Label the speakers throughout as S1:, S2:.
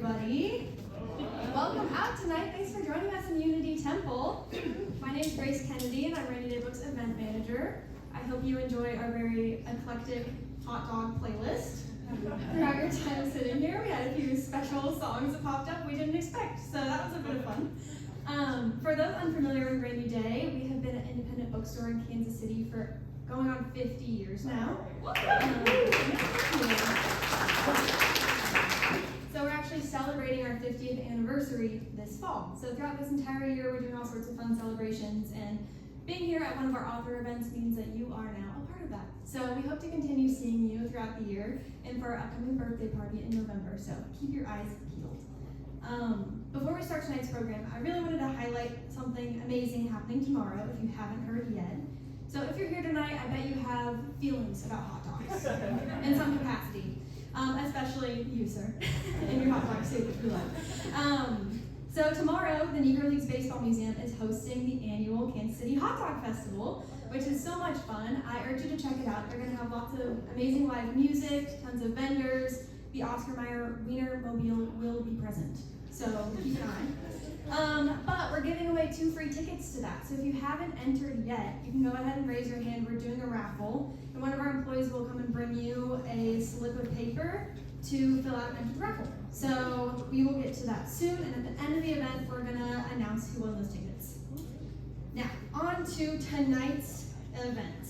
S1: everybody. Welcome out tonight. Thanks for joining us in Unity Temple. My name is Grace Kennedy, and I'm Rainy Day Books event manager. I hope you enjoy our very eclectic hot dog playlist. Throughout your time sitting here, we had a few special songs that popped up we didn't expect, so that was a bit of fun. For those unfamiliar with Rainy Day, we have been an independent bookstore in Kansas City for going on 50 years now. So we're actually celebrating our 50th anniversary this fall. So throughout this entire year, we're doing all sorts of fun celebrations, and being here at one of our author events means that you are now a part of that. So we hope to continue seeing you throughout the year and for our upcoming birthday party in November, so keep your eyes peeled. Before we start tonight's program, I really wanted to highlight something amazing happening tomorrow if you haven't heard yet. So if you're here tonight, I bet you have feelings about hot dogs in some capacity, especially you, sir, in your hot dog suit, if you like. So tomorrow, the Negro Leagues Baseball Museum is hosting the annual Kansas City Hot Dog Festival, which is so much fun. I urge you to check it out. They're going to have lots of amazing live music, tons of vendors. The Oscar Mayer Wiener Mobile will be present, so keep an eye. But we're giving away 2 free tickets to that. So if you haven't entered yet, you can go ahead and raise your hand. We're doing a raffle, and one of our employees will come and bring you a slip of paper to fill out and enter the raffle. So we will get to that soon, and at the end of the event, we're gonna announce who won those tickets. Now, on to tonight's event.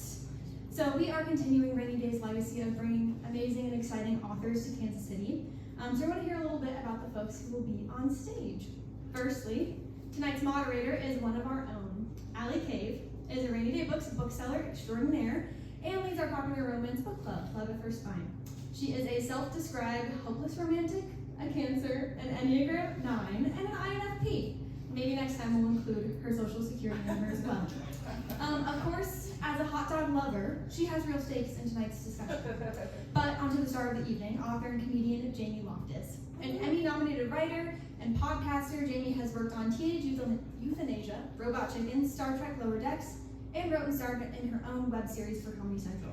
S1: So we are continuing Rainy Day's legacy of bringing amazing and exciting authors to Kansas City. So I want to hear a little bit about the folks who will be on stage. Firstly, tonight's moderator is one of our own. Allie Cave is a Rainy Day Books bookseller extraordinaire and leads our popular romance book club, Love at First Find. She is a self-described hopeless romantic, a Cancer, an Enneagram 9, and an INFP. Maybe next time we'll include her social security number as well. Of course, as a hot dog lover, she has real stakes in tonight's discussion. But onto the star of the evening, author and comedian Jamie Loftus. An Emmy-nominated writer and podcaster, Jamie has worked on Teenage Euthanasia, Robot Chicken, Star Trek Lower Decks, and wrote and starred in her own web series for Comedy Central.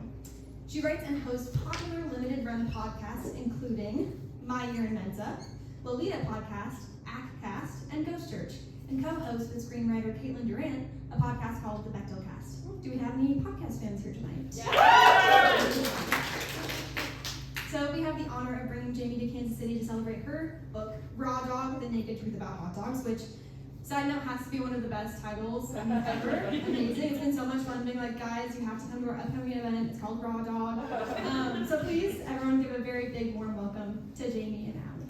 S1: She writes and hosts popular limited-run podcasts, including My Year in Mensa, Lolita Podcast, ACTcast, and Ghost Church, and co-hosts with screenwriter Caitlin Durant a podcast called The Bechdel Cast. Do we have any podcast fans here tonight? Yeah. So we have the honor of bringing Jamie to Kansas City to celebrate her book, Raw Dog, The Naked Truth About Hot Dogs, which, side note, has to be one of the best titles ever. Amazing. It's been so much fun being like, guys, you have to come to our upcoming event. It's called Raw Dog. So please, everyone, give a very big, warm welcome to Jamie and Allie.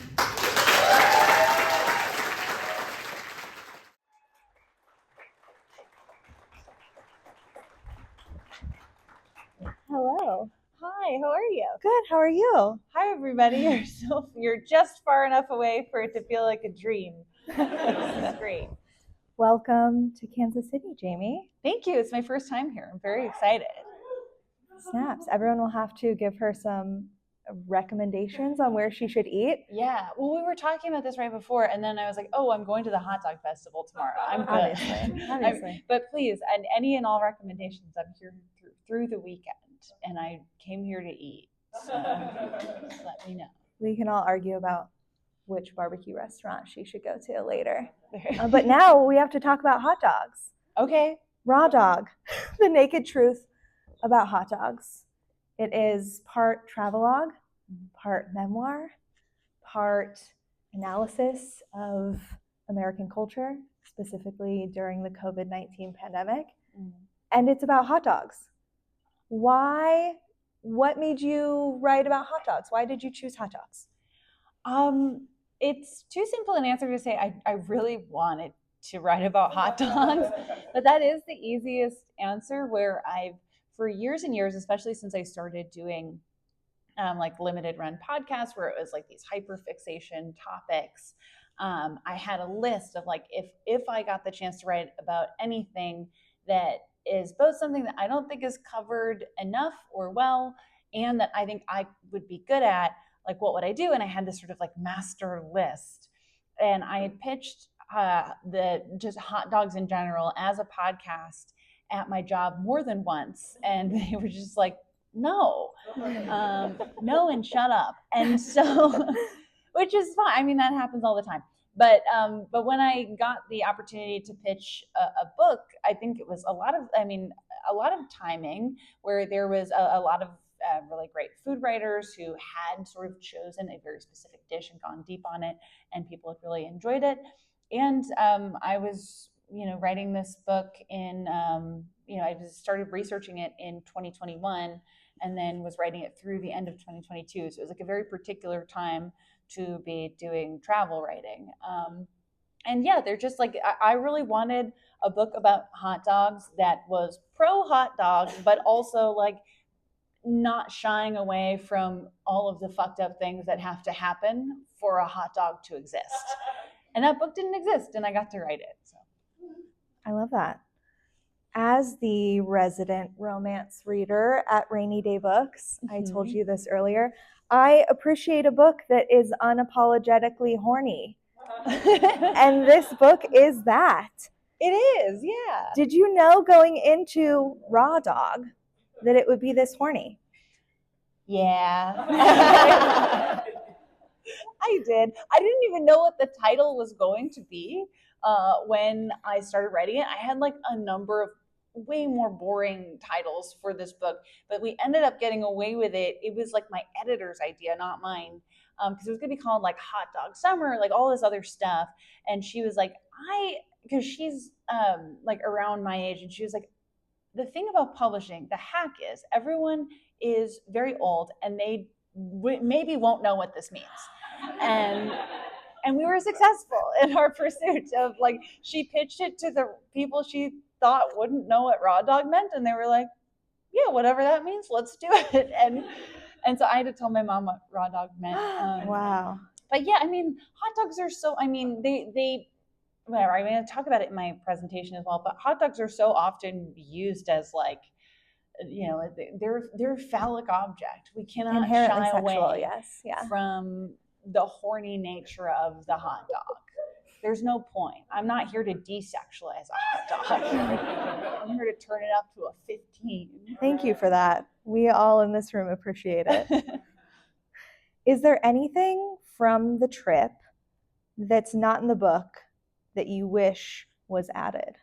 S2: Hello. Hi, how are you? Good, how are you? Hi, everybody. You're just far enough away for it to feel like a dream. This is great. Welcome to Kansas City, Jamie. Thank you. It's my first time here. I'm very excited. Snaps. Everyone will have to give her some recommendations on where she should eat. Yeah. Well, we were talking about this right before, and then I was like, oh, I'm going to the hot dog festival tomorrow. I'm good. Obviously. But please, and any and all recommendations, I'm here through the weekend, and I came here to eat. So just let me know. We can all argue about which barbecue restaurant she should go to later. But now we have to talk about hot dogs. Okay. Raw Dog, the naked truth about hot dogs. It is part travelogue, part memoir, part analysis of American culture, specifically during the COVID-19 pandemic. And it's about hot dogs. Why? What made you write about hot dogs? Why did you choose hot dogs? It's too simple an answer to say I really wanted to write about hot dogs, but that is the easiest answer, where I've, for years and years, especially since I started doing like limited run podcasts where it was like these hyperfixation topics, I had a list of like, if I got the chance to write about anything that is both something that I don't think is covered enough or well, and that I think I would be good at, like, what would I do? And I had this sort of like master list, and I had pitched the just hot dogs in general as a podcast at my job more than once, and they were just like, no, and shut up. And so which is fine. I mean, that happens all the time. But when I got the opportunity to pitch a book, I think it was a lot of timing, where there was a lot of really great food writers who had sort of chosen a very specific dish and gone deep on it, and people had really enjoyed it. And I was, writing this book in, I started researching it in 2021, and then was writing it through the end of 2022. So it was like a very particular time to be doing travel writing. And yeah, they're just like, I really wanted a book about hot dogs that was pro hot dog, but also like not shying away from all of the fucked up things that have to happen for a hot dog to exist. And that book didn't exist, and I got to write it. So
S3: I love that. As the resident romance reader at Rainy Day Books, I told you this earlier, I appreciate a book that is unapologetically horny. And this book is that.
S2: It is, yeah.
S3: Did you know going into Raw Dog that it would be this horny?
S2: Yeah. I did. I didn't even know what the title was going to be when I started writing it. I had like a number of way more boring titles for this book, but we ended up getting away with it. It was like my editor's idea, not mine, because it was going to be called like Hot Dog Summer, like all this other stuff. And she was like, because she's like around my age, and she was like, the thing about publishing, the hack is everyone is very old and they maybe won't know what this means. And we were successful in our pursuit of, like, she pitched it to the people she thought wouldn't know what raw dog meant, and they were like, yeah, whatever that means, let's do it. And so I had to tell my mom what raw dog meant.
S3: Wow.
S2: But yeah, I mean, hot dogs are so, I mean, they whatever, I'm going to talk about it in my presentation as well, but hot dogs are so often used as like, they're a phallic object. We cannot
S3: Inherently
S2: shy
S3: sexual,
S2: away
S3: yes. Yeah.
S2: from the horny nature of the hot dog. There's no point. I'm not here to desexualize a hot dog. I'm here to turn it up to a 15.
S3: Thank you for that. We all in this room appreciate it. Is there anything from the trip that's not in the book that you wish was added?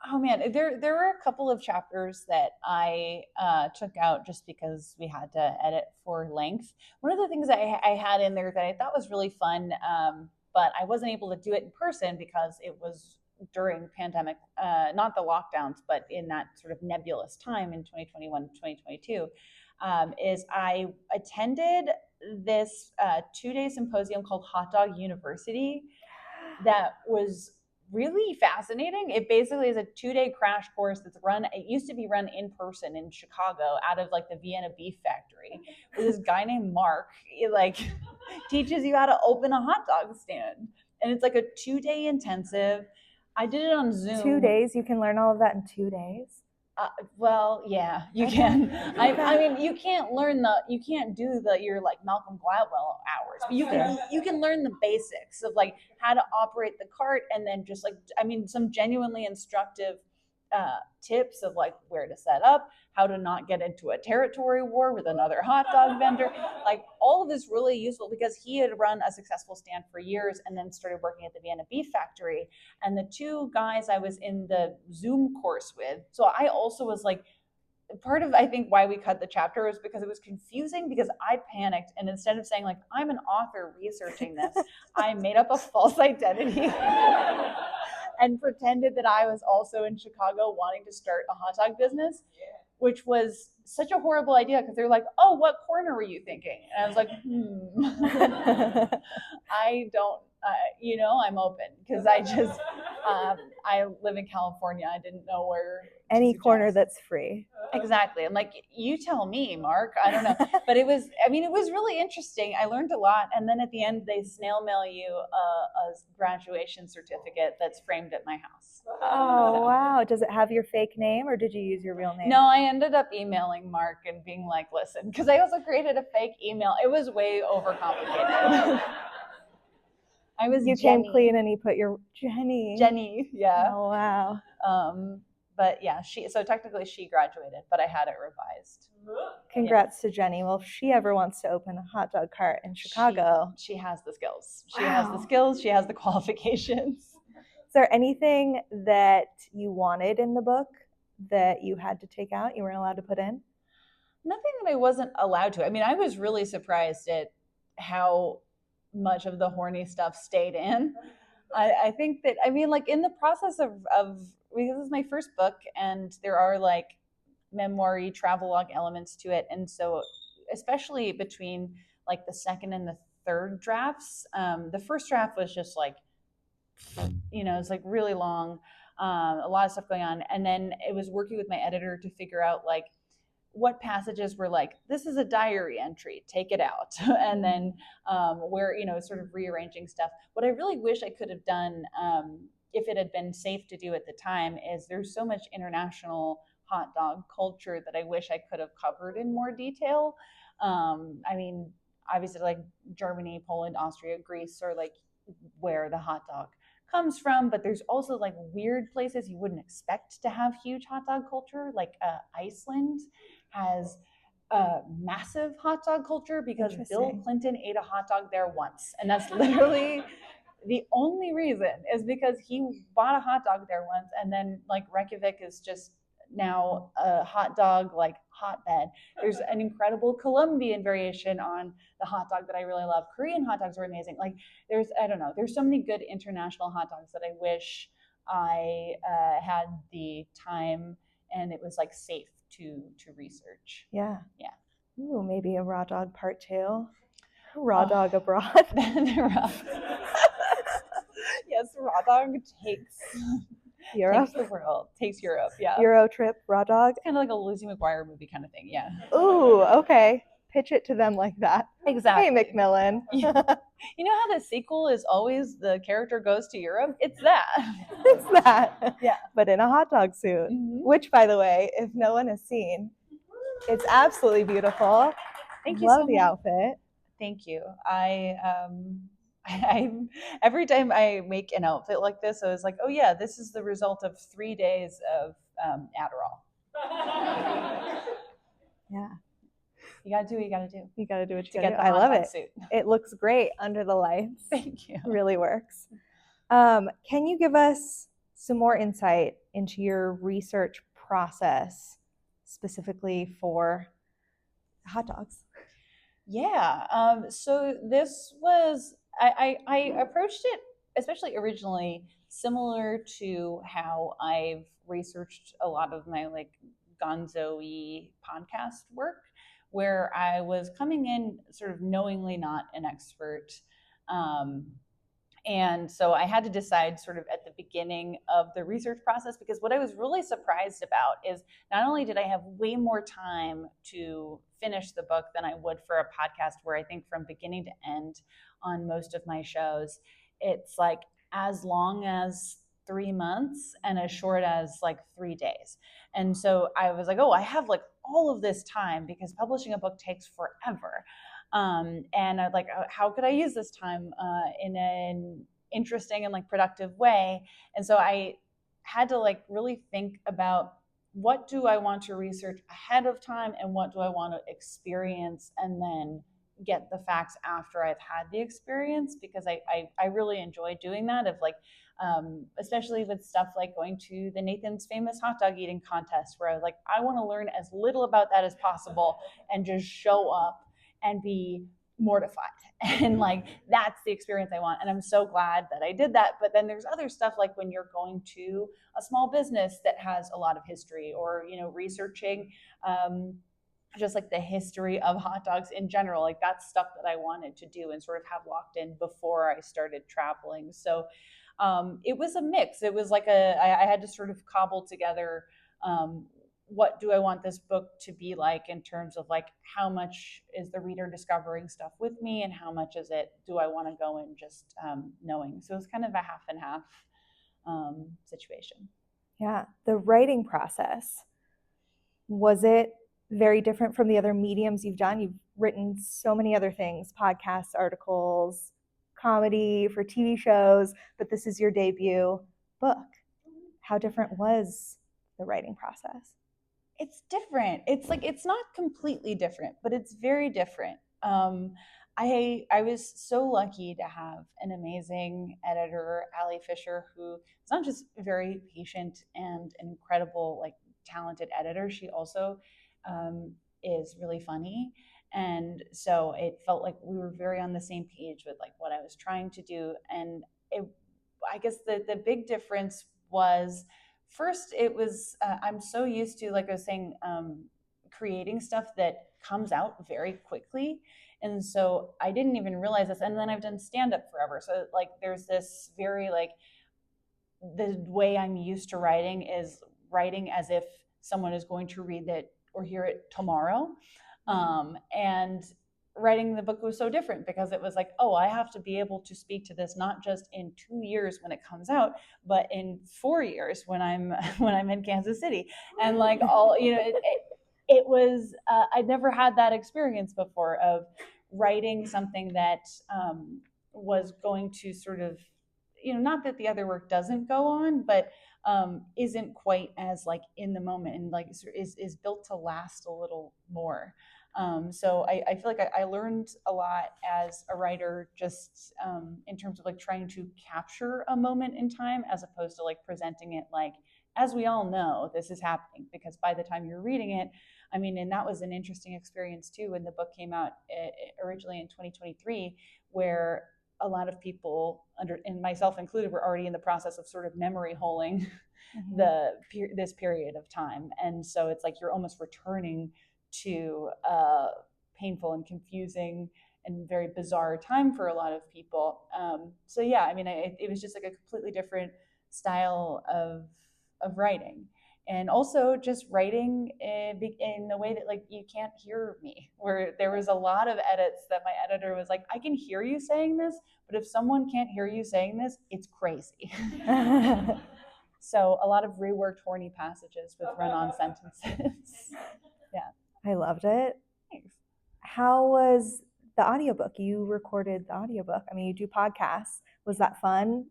S2: Oh man, there were a couple of chapters that I took out just because we had to edit for length. One of the things I had in there that I thought was really fun, but I wasn't able to do it in person because it was during pandemic, not the lockdowns, but in that sort of nebulous time in 2021, 2022, is I attended this 2-day symposium called Hot Dog University that was really fascinating. It basically is a 2-day crash course that's run, it used to be run in person in Chicago out of like the Vienna Beef Factory, with this guy named Mark. He like teaches you how to open a hot dog stand. And it's like a 2-day intensive. I did it on Zoom.
S3: 2 days? You can learn all of that in 2 days?
S2: Well, yeah, you can. I mean, you can't do your like Malcolm Gladwell hours, but you can learn the basics of like how to operate the cart, and then just like, I mean, some genuinely instructive tips of like where to set up, how to not get into a territory war with another hot dog vendor. Like all of this really useful because he had run a successful stand for years and then started working at the Vienna Beef Factory. And the two guys I was in the Zoom course with, so I also was like, part of, I think, why we cut the chapter was because it was confusing, because I panicked, and instead of saying like, I'm an author researching this, I made up a false identity and pretended that I was also in Chicago wanting to start a hot dog business, which was such a horrible idea because they're like, oh, what corner were you thinking? And I was like, I don't, I'm open, because I just, I live in California. I didn't know where.
S3: Any corner that's free.
S2: Exactly. I'm like, you tell me, Mark. I don't know. But it was really interesting. I learned a lot. And then at the end, they snail mail you a graduation certificate that's framed at my house.
S3: Oh, wow. Does it have your fake name, or did you use your real name?
S2: No, I ended up emailing Mark and being like, listen, because I also created a fake email. It was way overcomplicated.
S3: You came clean and you put your Jenny.
S2: Jenny, yeah.
S3: Oh, wow.
S4: but yeah, so technically she graduated, but I had it revised.
S3: Congrats to Jenny. Well, if she ever wants to open a hot dog cart in Chicago.
S4: She has the skills. She
S3: Wow.
S4: has the skills. She has the qualifications.
S3: Is there anything that you wanted in the book that you had to take out, you weren't allowed to put in?
S4: Nothing that I wasn't allowed to. I mean, I was really surprised at how much of the horny stuff stayed in. I think that, I mean, like in the process of because this is my first book and there are like memoir-y travelogue elements to it. And so especially between like the second and the third drafts, the first draft was just like, it's like really long, a lot of stuff going on. And then it was working with my editor to figure out like what passages were like, this is a diary entry, take it out. And then where, sort of rearranging stuff. What I really wish I could have done, if it had been safe to do at the time, is there's so much international hot dog culture that I wish I could have covered in more detail. I mean, obviously like Germany, Poland, Austria, Greece are like where the hot dog comes from, but there's also like weird places you wouldn't expect to have huge hot dog culture. Like Iceland has a massive hot dog culture because Bill Clinton ate a hot dog there once, and that's literally the only reason, is because he bought a hot dog there once. And then like Reykjavik is just now a hot dog like hotbed. There's an incredible Colombian variation on the hot dog that I really love. Korean hot dogs are amazing. Like there's so many good international hot dogs that I wish I had the time and it was like safe to research.
S3: Yeah. Ooh, maybe a raw dog part 2. Raw dog abroad.
S4: Yes, raw dog takes
S3: Europe.
S4: Takes the world. Takes Europe, yeah.
S3: Euro trip, raw dog.
S4: It's kind of like a Lizzie McGuire movie kind of thing, yeah.
S3: Ooh, okay. Pitch it to them like that.
S4: Exactly.
S3: Hey, Macmillan.
S4: You know how the sequel is always the character goes to Europe? It's that.
S3: It's that.
S4: Yeah.
S3: But in a hot dog suit, which, by the way, if no one has seen, it's absolutely beautiful.
S4: Thank you
S3: Love
S4: so
S3: the
S4: much.
S3: outfit.
S4: Thank you. I every time I make an outfit like this, I was like, oh yeah, this is the result of 3 days of Adderall.
S3: Yeah.
S4: You gotta do what you gotta do.
S3: You gotta do what you
S4: To
S3: gotta
S4: get
S3: do.
S4: the
S3: I
S4: hot
S3: love
S4: dog
S3: it.
S4: suit.
S3: It looks great under the lights.
S4: Thank you.
S3: Really works. Can you give us some more insight into your research process specifically for hot dogs?
S4: Yeah. So this was, I approached it, especially originally, similar to how I've researched a lot of my like gonzo-y podcast work, where I was coming in sort of knowingly not an expert. And so I had to decide sort of at the beginning of the research process, because what I was really surprised about is not only did I have way more time to finish the book than I would for a podcast, where I think from beginning to end on most of my shows, it's like as long as 3 months and as short as like 3 days. And so I was like, oh, I have like all of this time, because publishing a book takes forever. And I'd like, how could I use this time in an interesting and like productive way? And so I had to like really think about, what do I want to research ahead of time, and what do I want to experience and then get the facts after I've had the experience, because I really enjoy doing that, of like, especially with stuff like going to the Nathan's Famous Hot Dog Eating Contest, where I was like, I want to learn as little about that as possible and just show up and be mortified. And like, that's the experience I want. And I'm so glad that I did that. But then there's other stuff, like when you're going to a small business that has a lot of history, or, researching just like the history of hot dogs in general. Like that's stuff that I wanted to do and sort of have locked in before I started traveling. So it was a mix. It was like I had to sort of cobble together, what do I want this book to be like, in terms of like, how much is the reader discovering stuff with me, and how much is it, do I want to go in just knowing? So it was kind of a half and half situation.
S3: Yeah. The writing process, was it very different from the other mediums you've done? You've written so many other things, podcasts, articles, comedy for TV shows, but this is your debut book. How different was the writing process?
S4: It's different. It's like, it's not completely different, but it's very different. I was so lucky to have an amazing editor, Allie Fisher, who is not just very patient and an incredible, like, talented editor. She also is really funny. And so it felt like we were very on the same page with like what I was trying to do. And I guess the big difference was, first, it was I'm so used to, like I was saying, creating stuff that comes out very quickly, and so I didn't even realize this. And then I've done stand up forever, so like there's this very, like, the way I'm used to writing is writing as if someone is going to read it or hear it tomorrow. And writing the book was so different because it was like, oh, I have to be able to speak to this not just in 2 years when it comes out, but in 4 years when I'm in Kansas City. And like, all, it was I'd never had that experience before of writing something that was going to sort of, not that the other work doesn't go on, but isn't quite as like in the moment, and like is built to last a little more. So I feel like I learned a lot as a writer, just in terms of like trying to capture a moment in time as opposed to like presenting it like, as we all know, this is happening, because by the time you're reading it, I mean, and that was an interesting experience too when the book came out originally in 2023, where a lot of people, and myself included, were already in the process of sort of memory holing this period of time. And so it's like you're almost returning to a painful and confusing and very bizarre time for a lot of people. So yeah, I mean, it was just like a completely different style of writing. And also just writing in a way that like you can't hear me, where there was a lot of edits that my editor was like, I can hear you saying this, but if someone can't hear you saying this, it's crazy. So a lot of reworked horny passages with run-on sentences. Yeah.
S3: I loved it.
S4: Thanks.
S3: How was the audiobook? You recorded the audiobook. I mean, you do podcasts. Was that fun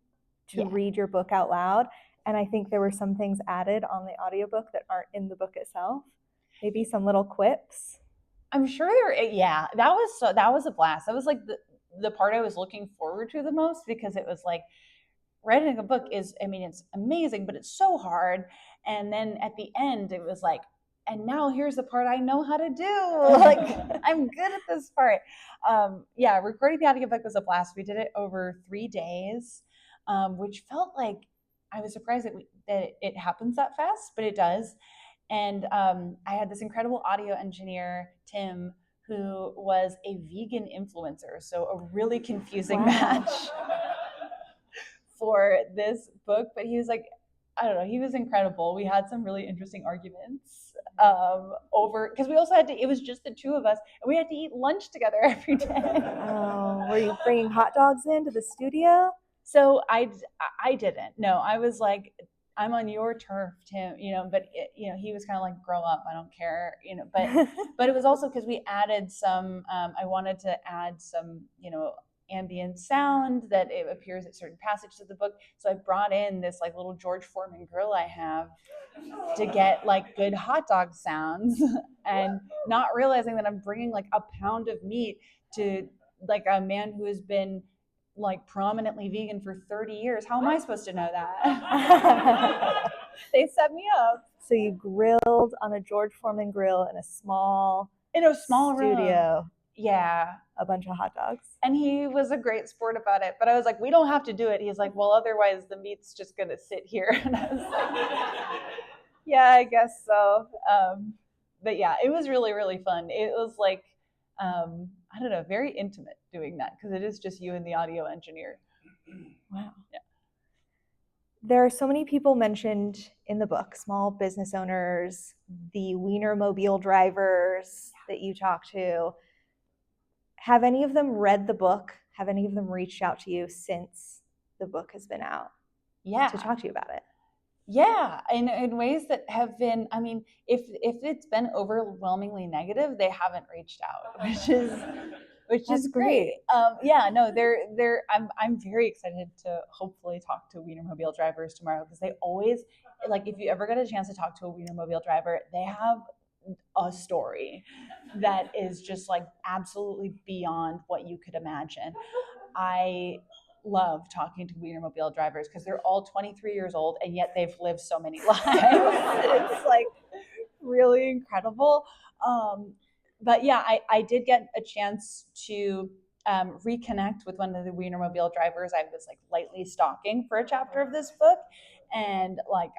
S3: to read your book out loud? And I think there were some things added on the audiobook that aren't in the book itself. Maybe some little quips.
S4: I'm sure that was a blast. That was like the part I was looking forward to the most, because it was like, writing a book is, I mean, it's amazing, but it's so hard. And then at the end, it was like, and now here's the part I know how to do. Like, I'm good at this part. Recording the audiobook was a blast. We did it over 3 days, which felt like, I was surprised that it happens that fast, but it does. And I had this incredible audio engineer, Tim, who was a vegan influencer. So a really confusing match for this book. But he was like, I don't know, he was incredible. We had some really interesting arguments over, because we also had to, it was just the two of us, and we had to eat lunch together every day.
S3: Oh, were you bringing hot dogs into the studio?
S4: So I didn't. No, I was like, I'm on your turf, Tim, but he was kind of like, grow up, I don't care, but it was also because we added some, I wanted to add some, ambient sound that it appears at certain passages of the book. So I brought in this like little George Foreman grill I have to get like good hot dog sounds, and not realizing that I'm bringing like a pound of meat to like a man who has been like prominently vegan for 30 years. How am I supposed to know that? They set me up.
S3: So you grilled on a George Foreman grill in a small studio.
S4: Room. Yeah.
S3: A bunch of hot dogs.
S4: And he was a great sport about it. But I was like, we don't have to do it. He's like, well, otherwise the meat's just going to sit here. And I was like, yeah, I guess so. But yeah, it was really, really fun. It was like, I don't know, very intimate doing that, because it is just you and the audio engineer.
S3: Wow.
S4: Yeah.
S3: There are so many people mentioned in the book, small business owners, the Wienermobile drivers that you talk to. Have any of them read the book? Have any of them reached out to you since the book has been out?
S4: Yeah.
S3: To talk to you about it?
S4: Yeah, in ways that have been, I mean, if it's been overwhelmingly negative, they haven't reached out, which is which
S3: That's
S4: is great.
S3: great.
S4: Yeah, no, I'm very excited to hopefully talk to Wienermobile drivers tomorrow, because they always, like, if you ever get a chance to talk to a Wienermobile driver, they have a story that is just like absolutely beyond what you could imagine. I love talking to Wienermobile drivers because they're all 23 years old and yet they've lived so many lives. It's like really incredible. But yeah, I did get a chance to reconnect with one of the Wienermobile drivers I was like lightly stalking for a chapter of this book. And like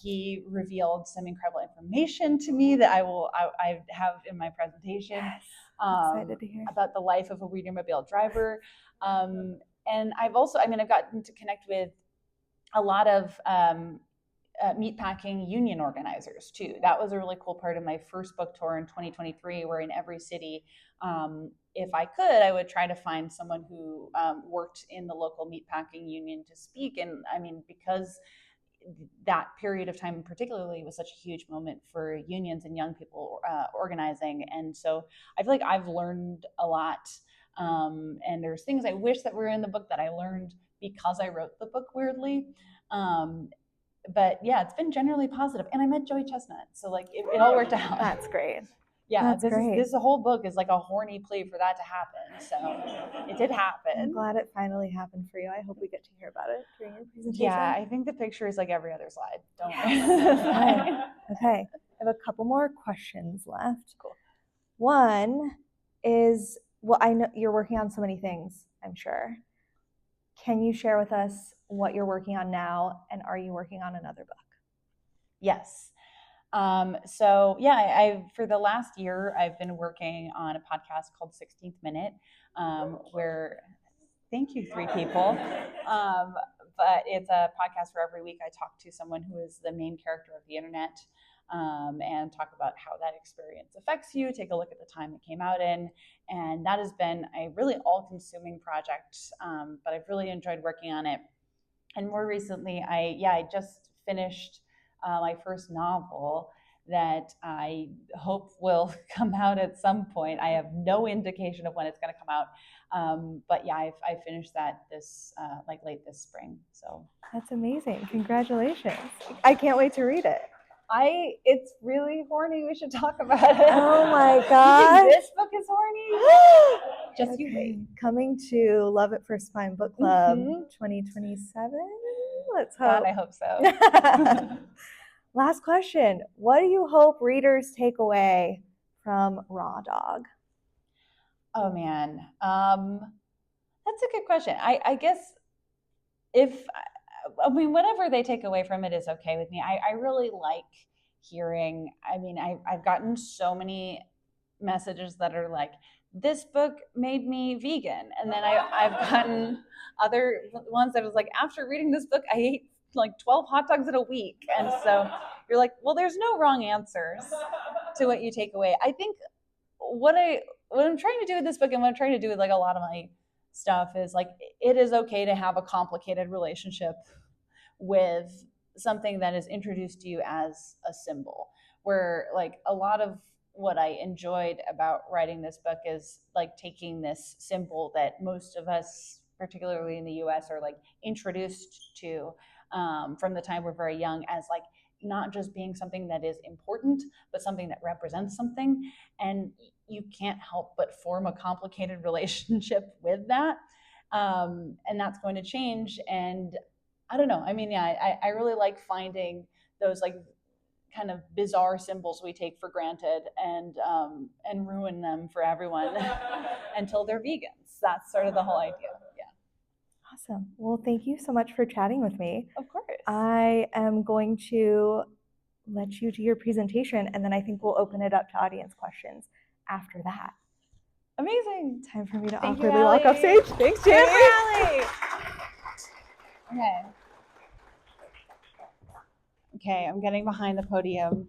S4: he revealed some incredible information to me that I have in my presentation.
S3: Yes. Excited to hear.
S4: About the life of a Wienermobile driver. And I've gotten to connect with a lot of meatpacking union organizers too. That was a really cool part of my first book tour in 2023, where in every city, if I could, I would try to find someone who worked in the local meatpacking union to speak. And I mean, because that period of time particularly was such a huge moment for unions and young people organizing. And so I feel like I've learned a lot. And there's things I wish that were in the book that I learned because I wrote the book, weirdly. But yeah, it's been generally positive. And I met Joey Chestnut. So like it all worked out.
S3: That's great.
S4: Yeah,
S3: That's great.
S4: This whole book is like a horny plea for that to happen. So it did happen.
S3: I'm glad it finally happened for you. I hope we get to hear about it during your presentation.
S4: Yeah, I think the picture is like every other slide. Don't worry.
S3: Okay. I have a couple more questions left.
S4: Cool.
S3: One is, well, I know you're working on so many things, I'm sure. Can you share with us what you're working on now, and are you working on another book?
S4: Yes. So yeah, I for the last year, I've been working on a podcast called 16th Minute, where, thank you, 3 people. But it's a podcast where every week I talk to someone who is the main character of the internet, and talk about how that experience affects you, take a look at the time it came out in. And that has been a really all-consuming project, but I've really enjoyed working on it. And more recently, I just finished my first novel that I hope will come out at some point. I have no indication of when it's going to come out. But yeah, I finished that this like late this spring. So
S3: that's amazing. Congratulations. I can't wait to read it.
S4: It's really horny. We should talk about it.
S3: Oh my God.
S4: This book is horny. Just
S3: okay.
S4: You wait.
S3: Coming to Love at First Spine Book Club 2027. Let's hope.
S4: God, I hope so.
S3: Last question. What do you hope readers take away from Raw Dog?
S4: Oh man, that's a good question. I guess whatever they take away from it is okay with me. I really like hearing, I've gotten so many messages that are like, this book made me vegan. And then I've gotten other ones that was like, after reading this book, I ate like 12 hot dogs in a week. And so you're like, well, there's no wrong answers to what you take away. I think what I'm trying to do with this book, and what I'm trying to do with like a lot of my stuff, is like, it is okay to have a complicated relationship with something that is introduced to you as a symbol, where like a lot of what I enjoyed about writing this book is like taking this symbol that most of us, particularly in the US, are like introduced to from the time we're very young, as like not just being something that is important, but something that represents something. And you can't help but form a complicated relationship with that. And that's going to change. And I don't know. I mean, yeah, I really like finding those like kind of bizarre symbols we take for granted and ruin them for everyone until they're vegans. That's sort of the whole idea. Yeah.
S3: Awesome. Well, thank you so much for chatting with me.
S4: Of course.
S3: I am going to let you do your presentation, and then I think we'll open it up to audience questions after that.
S4: Amazing.
S3: Time for me to
S4: Thank you,
S3: awkwardly walk off
S4: Allie.
S3: stage. Thanks, Jamie.
S4: Okay, I'm getting behind the podium.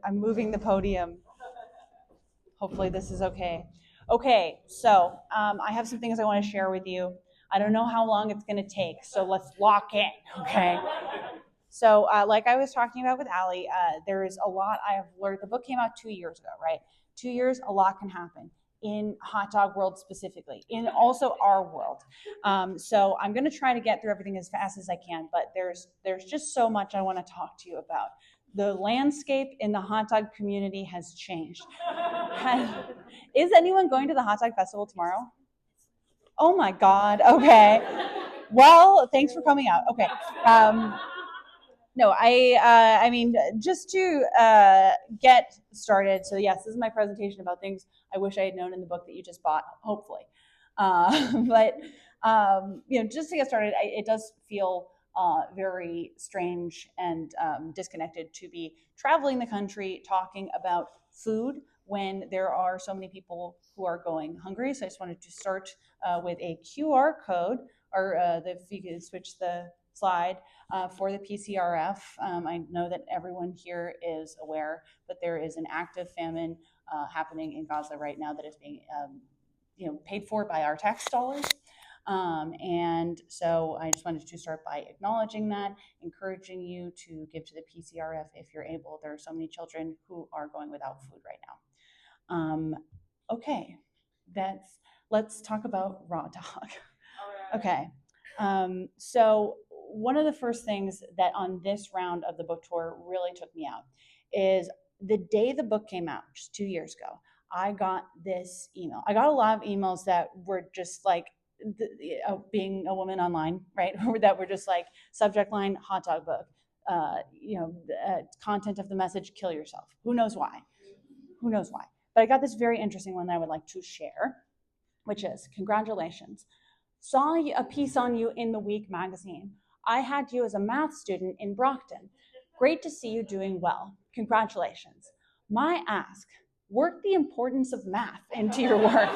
S4: I'm moving the podium. Hopefully this is okay. Okay, so I have some things I want to share with you. I don't know how long it's going to take, so let's lock in, okay? So like I was talking about with Allie, there is a lot I have learned. The book came out 2 years ago, right? 2 years, a lot can happen. in hot dog world specifically, in also our world. So I'm going to try to get through everything as fast as I can, but there's just so much I want to talk to you about. The landscape in the hot dog community has changed. Is anyone going to the hot dog festival tomorrow? Oh my God. Okay. Well, thanks for coming out. Okay. No, I mean, just to get started. So yes, this is my presentation about things I wish I had known in the book that you just bought, hopefully. But just to get started, it does feel very strange and disconnected to be traveling the country talking about food when there are so many people who are going hungry. So I just wanted to start with a QR code, or if you could switch the slide for the PCRF. I know that everyone here is aware, but there is an active famine happening in Gaza right now that is being paid for by our tax dollars. And so I just wanted to start by acknowledging that, encouraging you to give to the PCRF if you're able. There are so many children who are going without food right now. Okay, let's talk about raw dog. Okay, so one of the first things that on this round of the book tour really took me out is the day the book came out, just 2 years ago. I got this email. I got a lot of emails that were just like, being a woman online, right? That were just like subject line, hot dog book, content of the message, kill yourself. Who knows why? Who knows why? But I got this very interesting one that I would like to share, which is, congratulations. Saw a piece on you in the Week magazine. I had you as a math student in Brockton. Great to see you doing well. Congratulations. My ask, work the importance of math into your work.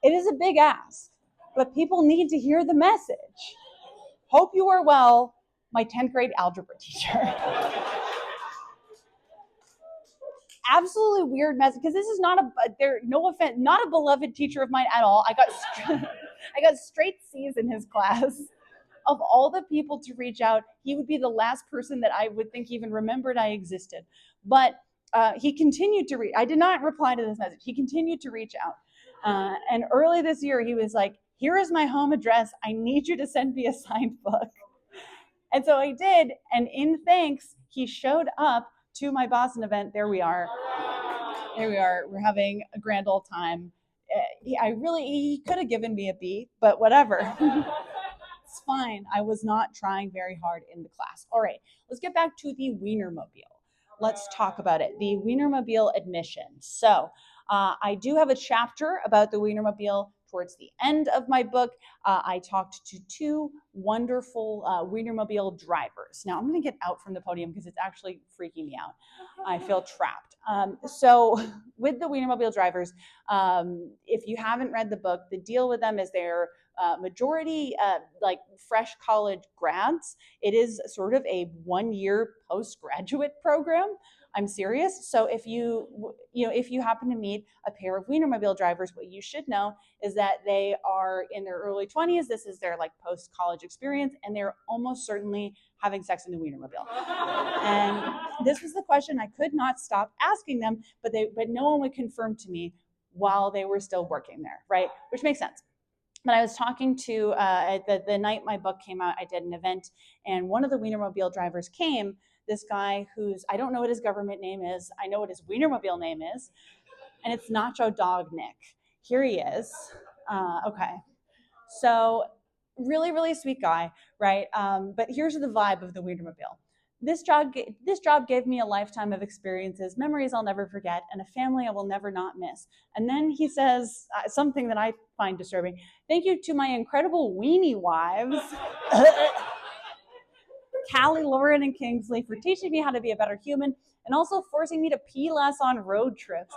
S4: It is a big ask, but people need to hear the message. Hope you are well, my 10th grade algebra teacher. Absolutely weird message, because this is not no offense, not a beloved teacher of mine at all. I got straight C's in his class. Of all the people to reach out, he would be the last person that I would think even remembered I existed. But he continued to reach. I did not reply to this message. He continued to reach out. And early this year, he was like, here is my home address. I need you to send me a signed book. And so I did. And in thanks, he showed up to my Boston event. There we are. There we are. We're having a grand old time. He could have given me a B, but whatever. It's fine. I was not trying very hard in the class. All right, let's get back to the Wienermobile. Let's talk about it. The Wienermobile admission. So I do have a chapter about the Wienermobile towards the end of my book. I talked to two wonderful Wienermobile drivers. Now I'm going to get out from the podium because it's actually freaking me out. I feel trapped. So with the Wienermobile drivers, if you haven't read the book, the deal with them is they're majority like fresh college grads. It is sort of a 1-year postgraduate program. I'm serious. So if you happen to meet a pair of Wienermobile drivers, what you should know is that they are in their early 20s. This is their like post-college experience, and they're almost certainly having sex in the Wienermobile. And this was the question I could not stop asking them, but no one would confirm to me while they were still working there, right? Which makes sense. But I was talking to, the night my book came out, I did an event, and one of the Wienermobile drivers came, this guy I don't know what his government name is, I know what his Wienermobile name is, and it's Nacho Dog Nick. Here he is. Okay. So really, really sweet guy, right? But here's the vibe of the Wienermobile. This job gave me a lifetime of experiences, memories I'll never forget, and a family I will never not miss. And then he says something that I find disturbing. Thank you to my incredible weenie wives, Callie, Lauren, and Kingsley, for teaching me how to be a better human and also forcing me to pee less on road trips.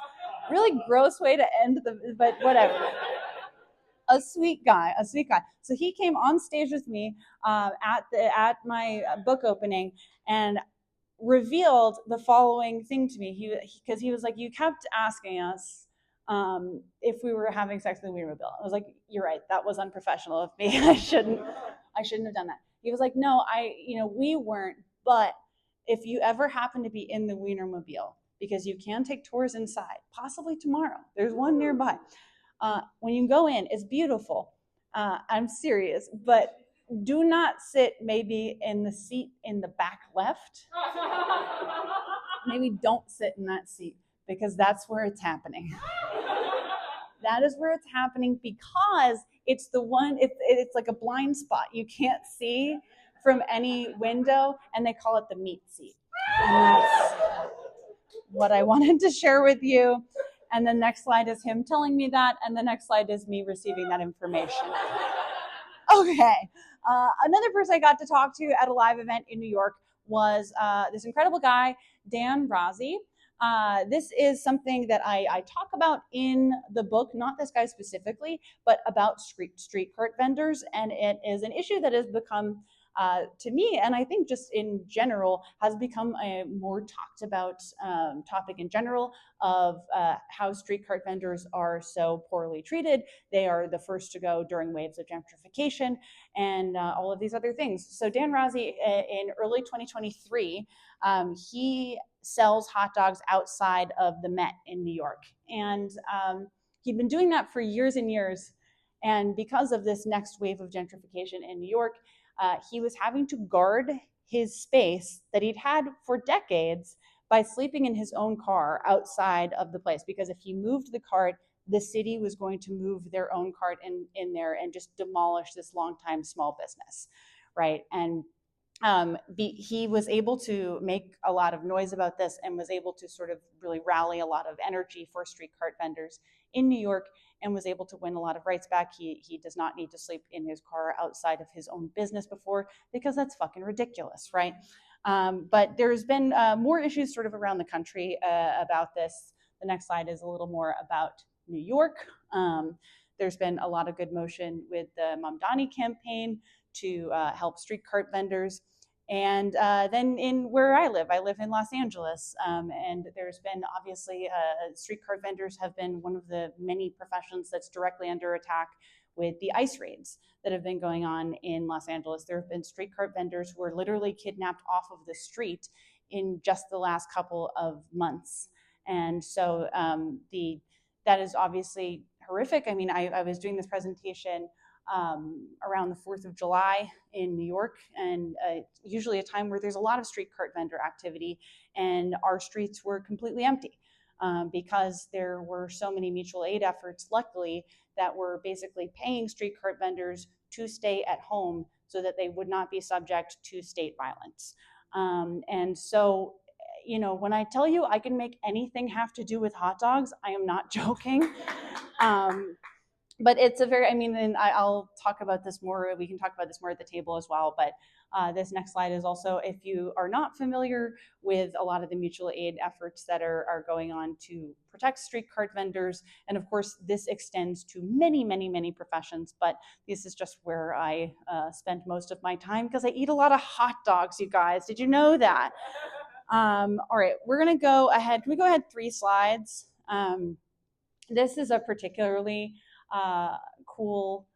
S4: Really gross way to end but whatever. A sweet guy. So he came on stage with me at my book opening and revealed the following thing to me. Because he was like, you kept asking us if we were having sex in the Wienermobile. I was like, you're right. That was unprofessional of me. I shouldn't have done that. He was like, no, we weren't. But if you ever happen to be in the Wienermobile, because you can take tours inside, possibly tomorrow. There's one nearby. When you go in, it's beautiful. I'm serious, but do not sit maybe in the seat in the back left. Maybe don't sit in that seat, because that's where it's happening. That is where it's happening, because it's the one, it's like a blind spot. You can't see from any window, and they call it the meat seat. And that's what I wanted to share with you. And the next slide is him telling me that, and the next slide is me receiving that information. Okay. Another person I got to talk to at a live event in New York was this incredible guy, Dan Razi. This is something that I talk about in the book, not this guy specifically, but about street cart vendors. And it is an issue that has become, to me, and I think just in general, has become a more talked about topic in general of how street cart vendors are so poorly treated. They are the first to go during waves of gentrification and all of these other things. So Dan Razi, in early 2023, he sells hot dogs outside of the Met in New York. And he'd been doing that for years and years. And because of this next wave of gentrification in New York, he was having to guard his space that he'd had for decades by sleeping in his own car outside of the place. Because if he moved the cart, the city was going to move their own cart in there and just demolish this longtime small business, right? And he was able to make a lot of noise about this and was able to sort of really rally a lot of energy for street cart vendors in New York, and was able to win a lot of rights back. He does not need to sleep in his car outside of his own business before, because that's fucking ridiculous, right? But there's been more issues sort of around the country about this. The next slide is a little more about New York. There's been a lot of good motion with the Mamdani campaign to help street cart vendors. And then in where I live in Los Angeles, and there's been obviously street cart vendors have been one of the many professions that's directly under attack with the ICE raids that have been going on in Los Angeles. There have been street cart vendors who are literally kidnapped off of the street in just the last couple of months. And so that is obviously horrific. I mean, I was doing this presentation around the 4th of July in New York, and usually a time where there's a lot of street cart vendor activity, and our streets were completely empty because there were so many mutual aid efforts, luckily, that were basically paying street cart vendors to stay at home so that they would not be subject to state violence. And so, you know, when I tell you I can make anything have to do with hot dogs, I am not joking. But it's a very, I mean, and I'll talk about this more, we can talk about this more at the table as well, but this next slide is also, if you are not familiar with a lot of the mutual aid efforts that are going on to protect street cart vendors, and of course this extends to many, many, many professions, but this is just where I spend most of my time, because I eat a lot of hot dogs, you guys. Did you know that? All right, we're gonna go ahead. Can we go ahead 3 slides? This is a particularly cool,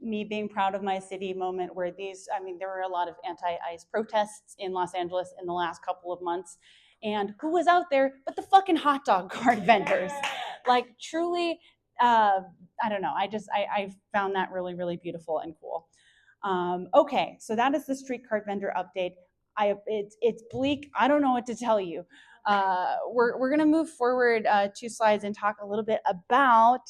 S4: me being proud of my city moment, where there were a lot of anti-ICE protests in Los Angeles in the last couple of months. And who was out there but the fucking hot dog cart vendors? Like, truly, I don't know. I found that really, really beautiful and cool. Okay, so that is the street cart vendor update. It's bleak. I don't know what to tell you. We're going to move forward 2 slides and talk a little bit about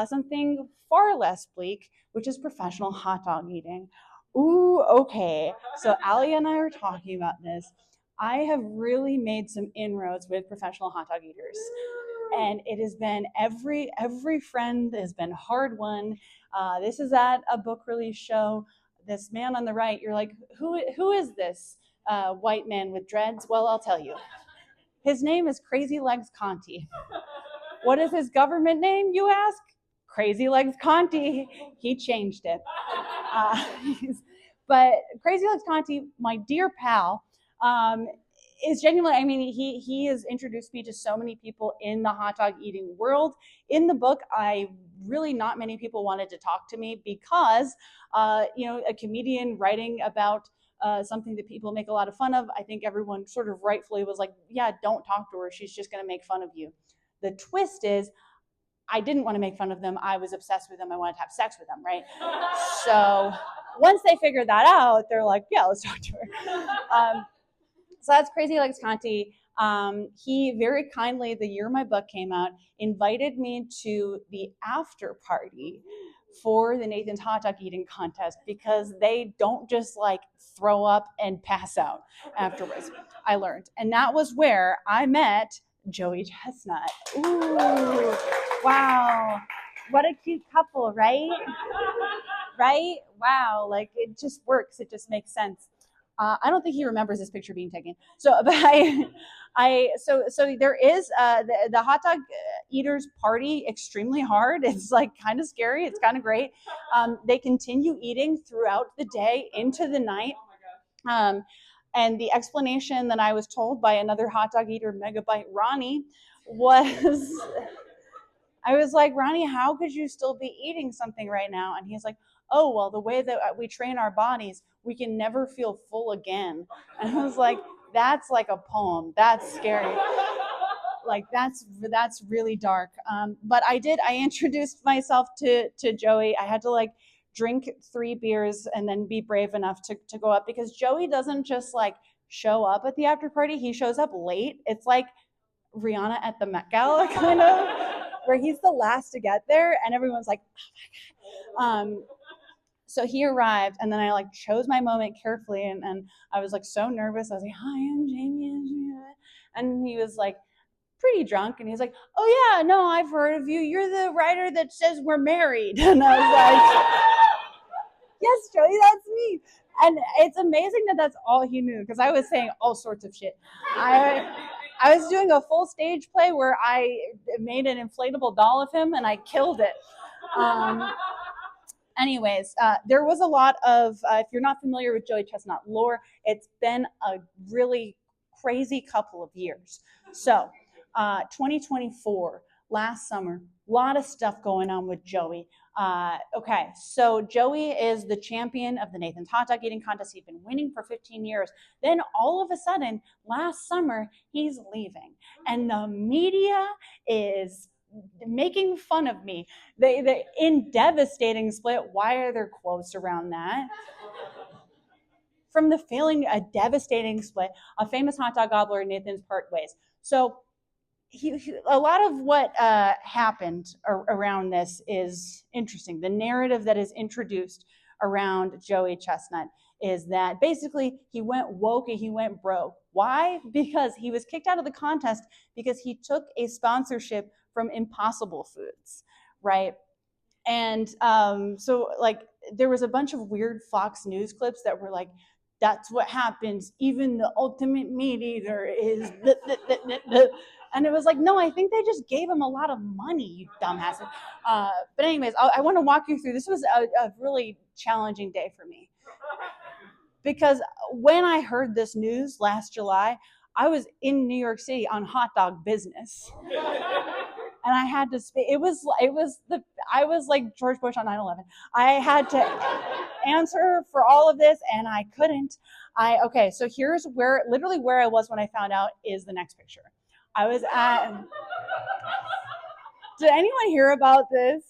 S4: something far less bleak, which is professional hot dog eating. Ooh, okay. So Ali and I are talking about this. I have really made some inroads with professional hot dog eaters, and it has been every friend has been hard won. This is at a book release show. This man on the right, you're like, who is this white man with dreads? Well, I'll tell you. His name is Crazy Legs Conti. What is his government name, you ask? Crazy Legs Conti. He changed it. But Crazy Legs Conti, my dear pal, is genuinely, I mean, he has introduced me to so many people in the hot dog eating world. In the book, not many people wanted to talk to me because, a comedian writing about something that people make a lot of fun of. I think everyone sort of rightfully was like, yeah, don't talk to her. She's just going to make fun of you. The twist is, I didn't want to make fun of them. I was obsessed with them. I wanted to have sex with them, right? So once they figured that out, they're like, yeah, let's talk to her. So that's Crazy Legs Conti. He very kindly, the year my book came out, invited me to the after party for the Nathan's hot dog eating contest, because they don't just like throw up and pass out afterwards, I learned. And that was where I met Joey Chestnut. Ooh, wow. What a cute couple, right? Right? Wow, like it just works. It just makes sense. I don't think he remembers this picture being taken. So, but so there is the hot dog eaters party extremely hard. It's like kind of scary. It's kind of great. They continue eating throughout the day into the night. And the explanation that I was told by another hot dog eater, Megabyte Ronnie, was I was like, Ronnie, how could you still be eating something right now? And he's like, oh, well, the way that we train our bodies, we can never feel full again. And I was like, that's like a poem. That's scary. Like that's really dark. But I introduced myself to Joey. I had to like drink 3 beers and then be brave enough to go up, because Joey doesn't just like show up at the after party. He shows up late. It's like Rihanna at the Met Gala kind of, where he's the last to get there and everyone's like, oh my God. So he arrived, and then I like chose my moment carefully, and I was like so nervous. I was like, hi, I'm Jamie. And he was like pretty drunk, and he's like, oh yeah, no, I've heard of you. You're the writer that says we're married. And I was like, yes, Joey, that's me. And it's amazing that that's all he knew, because I was saying all sorts of shit. I was doing a full stage play where I made an inflatable doll of him and I killed it. Anyways, there was a lot of, if you're not familiar with Joey Chestnut lore, it's been a really crazy couple of years. So 2024, last summer, a lot of stuff going on with Joey. Okay, so Joey is the champion of the Nathan's hot dog eating contest. He'd been winning for 15 years. Then all of a sudden, last summer, he's leaving. And the media is making fun of me. They in devastating split. Why are there quotes around that? From the failing, a devastating split, a famous hot dog gobbler, Nathan's part ways. So a lot of what happened around this is interesting. The narrative that is introduced around Joey Chestnut is that basically he went woke and he went broke. Why? Because he was kicked out of the contest because he took a sponsorship from Impossible Foods, right? And so like there was a bunch of weird Fox News clips that were like, that's what happens. Even the ultimate meat eater is and it was like, no, I think they just gave him a lot of money, you dumbasses. But anyways, I want to walk you through. This was a really challenging day for me, because when I heard this news last July, I was in New York City on hot dog business. And I had to speak. I was like George Bush on 9/11. I had to answer for all of this, and I couldn't. Okay, so here's literally where I was when I found out is the next picture. I was at. Did anyone hear about this?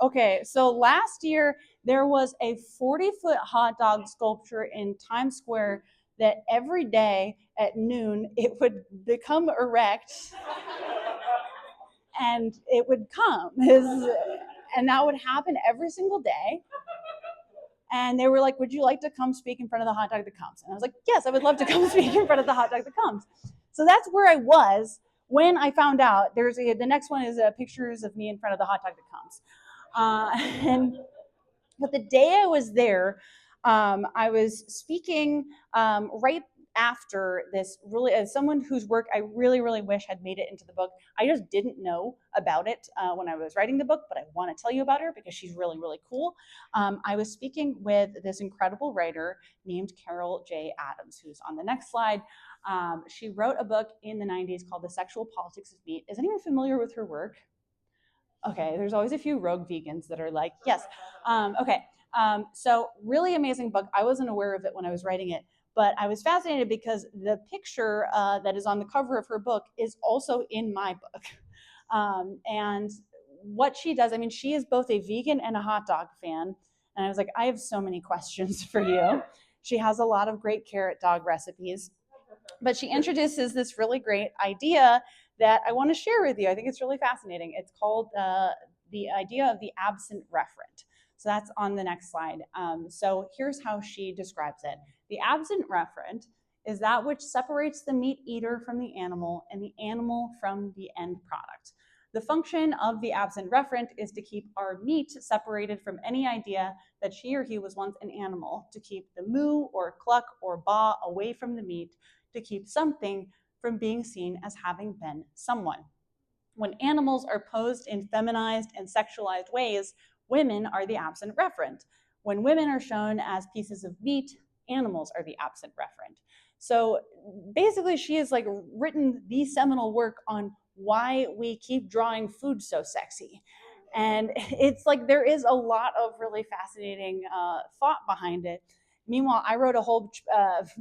S4: Okay, so last year there was a 40-foot hot dog sculpture in Times Square that every day at noon it would become erect. And it would come, and that would happen every single day. And they were like, would you like to come speak in front of the hot dog that comes? And I was like, yes, I would love to come speak in front of the hot dog that comes. So that's where I was when I found out. The next one is pictures of me in front of the hot dog that comes. But the day I was there, I was speaking right after this, really, as someone whose work I really, really wish had made it into the book. I just didn't know about it when I was writing the book, but I want to tell you about her because she's really, really cool. I was speaking with this incredible writer named Carol J. Adams, who's on the next slide. She wrote a book in the 90s called The Sexual Politics of Meat. Is anyone familiar with her work? Okay, there's always a few rogue vegans that are like, yes. Okay, so really amazing book. I wasn't aware of it when I was writing it, but I was fascinated because the picture that is on the cover of her book is also in my book. And what she does, I mean, she is both a vegan and a hot dog fan. And I was like, I have so many questions for you. She has a lot of great carrot dog recipes, but she introduces this really great idea that I want to share with you. I think it's really fascinating. It's called the idea of the absent referent. So that's on the next slide. So here's how she describes it. The absent referent is that which separates the meat eater from the animal and the animal from the end product. The function of the absent referent is to keep our meat separated from any idea that she or he was once an animal, to keep the moo or cluck or baa away from the meat, to keep something from being seen as having been someone. When animals are posed in feminized and sexualized ways, women are the absent referent. When women are shown as pieces of meat, animals are the absent referent. So basically, she has like written the seminal work on why we keep drawing food so sexy. And it's like there is a lot of really fascinating thought behind it. Meanwhile, I wrote a whole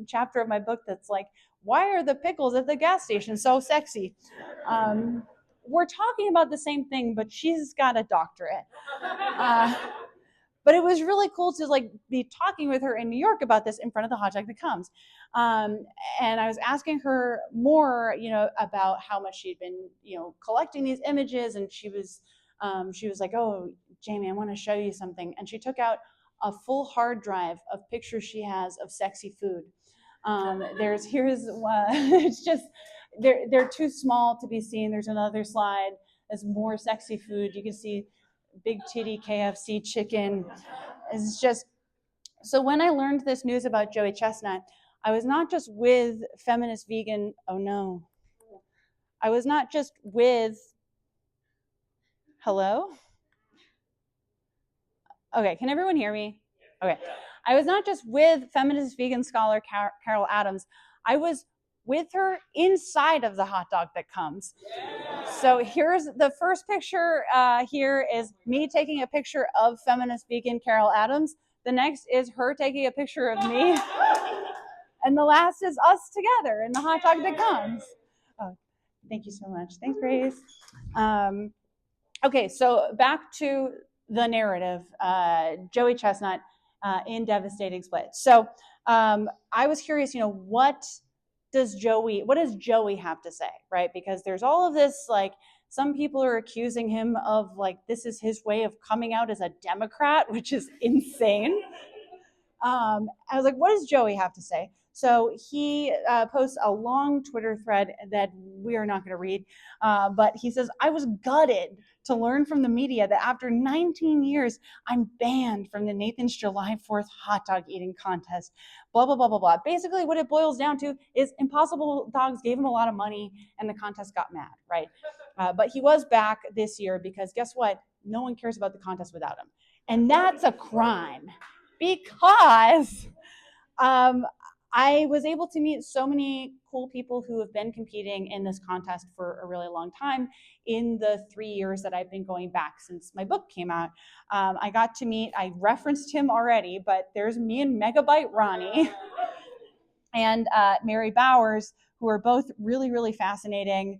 S4: chapter of my book that's like, why are the pickles at the gas station so sexy? We're talking about the same thing, but she's got a doctorate. But it was really cool to like be talking with her in New York about this in front of the Hot Dog That Comes. And I was asking her more, about how much she'd been, collecting these images. And she was like, oh, Jamie, I want to show you something. And she took out a full hard drive of pictures she has of sexy food. It's just, they're too small to be seen. There's another slide. There's more sexy food. You can see big titty KFC chicken. It's just, so when I learned this news about Joey Chestnut, I was not just with feminist vegan, oh no. I was not just with, hello? Okay, can everyone hear me? Okay. I was not just with feminist vegan scholar Carol Adams, I was with her inside of the Hot Dog That Comes. So here's the first picture. Here is me taking a picture of feminist vegan Carol Adams. The next is her taking a picture of me. And the last is us together in the Hot Dog That Comes. Oh, thank you so much. Thanks, Grace. Okay, so back to the narrative. Joey Chestnut in Devastating Split. So I was curious, what does Joey have to say, right? Because there's all of this, like, some people are accusing him of, like, this is his way of coming out as a Democrat, which is insane. I was like, what does Joey have to say? So he posts a long Twitter thread that we are not going to read, but he says, I was gutted to learn from the media that after 19 years, I'm banned from the Nathan's July 4th hot dog eating contest, blah, blah, blah, blah, blah. Basically, what it boils down to is Impossible Dogs gave him a lot of money and the contest got mad, right? But he was back this year because guess what? No one cares about the contest without him. And that's a crime because I was able to meet so many cool people who have been competing in this contest for a really long time in the 3 years that I've been going back since my book came out. I got to meet, I referenced him already, but there's me and Megabyte Ronnie and Mary Bowers, who are both really, really fascinating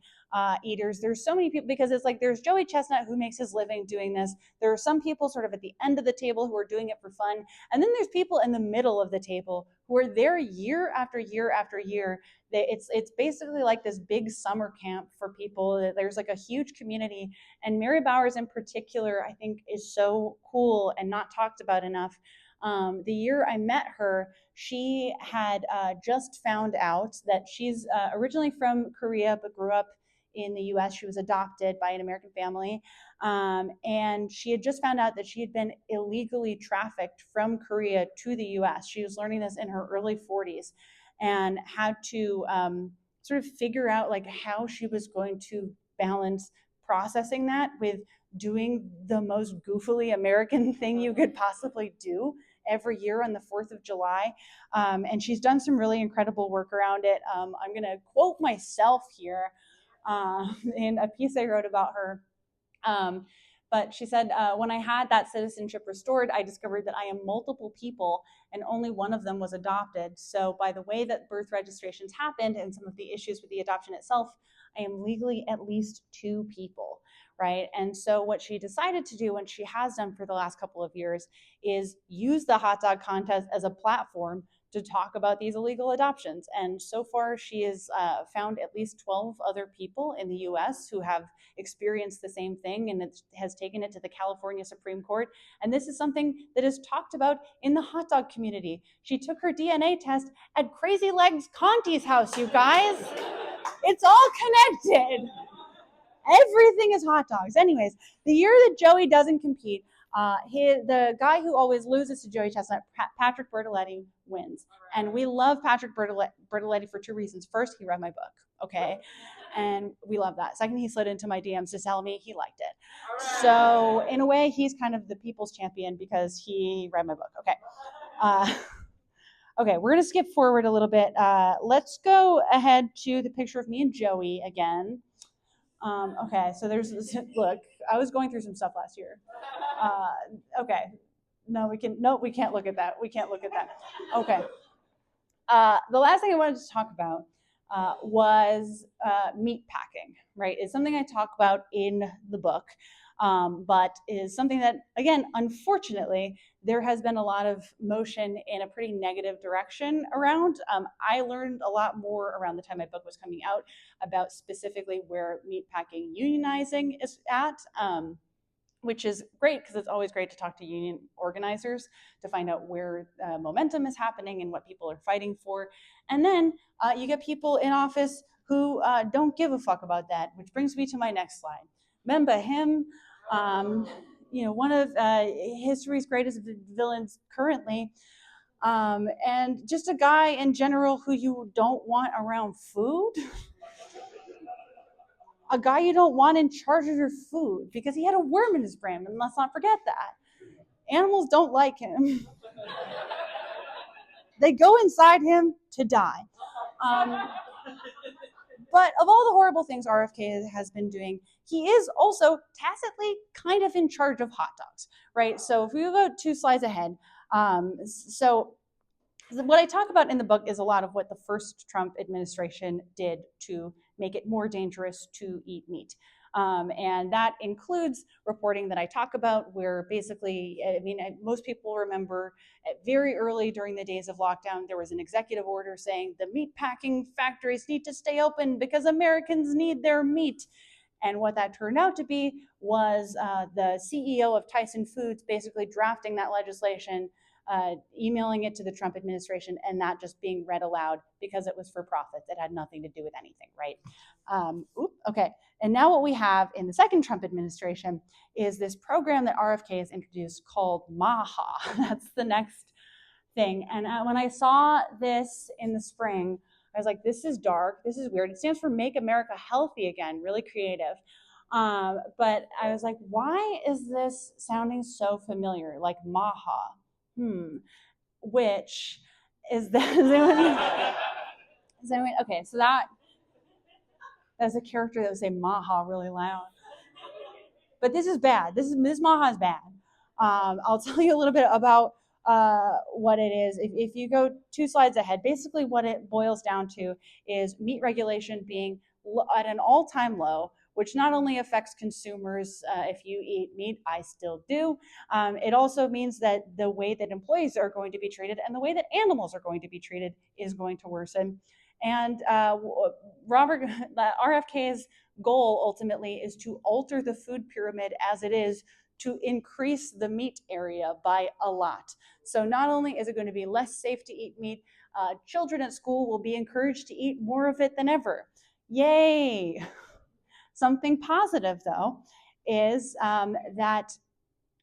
S4: eaters. There's so many people because it's like there's Joey Chestnut who makes his living doing this. There are some people sort of at the end of the table who are doing it for fun. And then there's people in the middle of the table who are there year after year after year. It's basically like this big summer camp for people. There's like a huge community. And Mary Bowers in particular, I think, is so cool and not talked about enough. The year I met her, she had just found out that she's originally from Korea but grew up in the US. She was adopted by an American family. And she had just found out that she had been illegally trafficked from Korea to the US. She was learning this in her early 40s and had to sort of figure out like how she was going to balance processing that with doing the most goofily American thing you could possibly do every year on the 4th of July. And she's done some really incredible work around it. I'm going to quote myself here in a piece I wrote about her. But she said, when I had that citizenship restored, I discovered that I am multiple people and only one of them was adopted. So by the way that birth registrations happened and some of the issues with the adoption itself, I am legally at least two people, right? And so what she decided to do, and she has done for the last couple of years, is use the hot dog contest as a platform to talk about these illegal adoptions. And so far, she has found at least 12 other people in the US who have experienced the same thing, and it has taken it to the California Supreme Court. And this is something that is talked about in the hot dog community. She took her DNA test at Crazy Legs Conti's house, you guys. It's all connected. Everything is hot dogs. Anyways, the year that Joey doesn't compete, the guy who always loses to Joey Chestnut, Patrick Bertoletti, wins. And we love Patrick Bertoletti for two reasons. First, he read my book, okay? And we love that. Second, he slid into my DMs to tell me he liked it. So in a way, he's kind of the people's champion because he read my book, okay? Okay, we're gonna skip forward a little bit. Let's go ahead to the picture of me and Joey again. Okay, so there's this, look, I was going through some stuff last year. Okay, no, we can't look at that. We can't look at that. Okay. The last thing I wanted to talk about was meat packing, right? It's something I talk about in the book, but is something that, again, unfortunately, there has been a lot of motion in a pretty negative direction around. I learned a lot more around the time my book was coming out about specifically where meatpacking unionizing is at, which is great because it's always great to talk to union organizers to find out where momentum is happening and what people are fighting for. And then you get people in office who don't give a fuck about that, which brings me to my next slide. Remember him? One of history's greatest villains currently, and just a guy in general who you don't want around food. A guy you don't want in charge of your food because he had a worm in his brain, and let's not forget that. Animals don't like him. They go inside him to die. But of all the horrible things RFK has been doing, he is also tacitly kind of in charge of hot dogs, right? So if we go 2 slides ahead, so what I talk about in the book is a lot of what the first Trump administration did to make it more dangerous to eat meat. And that includes reporting that I talk about where basically, most people remember very early during the days of lockdown, there was an executive order saying the meat packing factories need to stay open because Americans need their meat. And what that turned out to be was the CEO of Tyson Foods basically drafting that legislation, emailing it to the Trump administration, and that just being read aloud because it was for profits. It had nothing to do with anything, right? Okay. And now what we have in the second Trump administration is this program that RFK has introduced called MAHA. That's the next thing. And when I saw this in the spring, I was like, this is dark. This is weird. It stands for Make America Healthy Again, really creative. But I was like, why is this sounding so familiar? Like MAHA. Which is that? Okay, so that's a character that would say Maha really loud. But this is bad. This Maha is bad. I'll tell you a little bit about what it is. If you go 2 slides ahead, basically what it boils down to is meat regulation being at an all-time low, which not only affects consumers if you eat meat, I still do. It also means that the way that employees are going to be treated and the way that animals are going to be treated is going to worsen. And RFK's goal ultimately is to alter the food pyramid as it is to increase the meat area by a lot. So not only is it going to be less safe to eat meat, children at school will be encouraged to eat more of it than ever. Yay! Something positive, though, is that